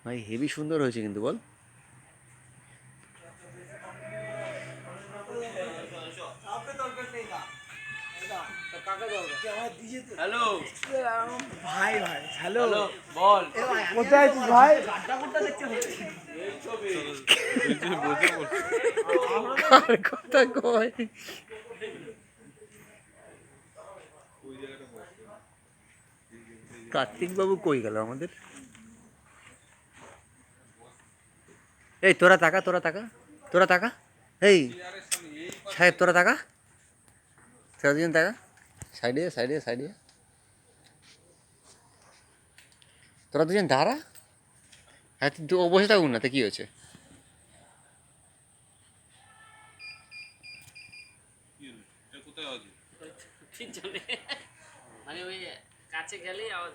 ভাই হেভি সুন্দর হয়েছে কিন্তু বল। হ্যালো ভাই ভাই হ্যালো বল কোথায় আছিস ভাই? কার কথা কয়? কার্তিক বাবু কই গেল আমাদের? এই তোরা তাকা, তোরা তাকা, তোরা তাকা। এই সাহেব তোরা তাকা, তোরা দুজন তাকা। সাইডে সাইডে সাইডে, তোরা দুজন দাঁড়া। হ্যাঁ তুই বসে থাকুন না, তো কি হয়েছে? মানে ওই কাছে গেলেই আওয়াজ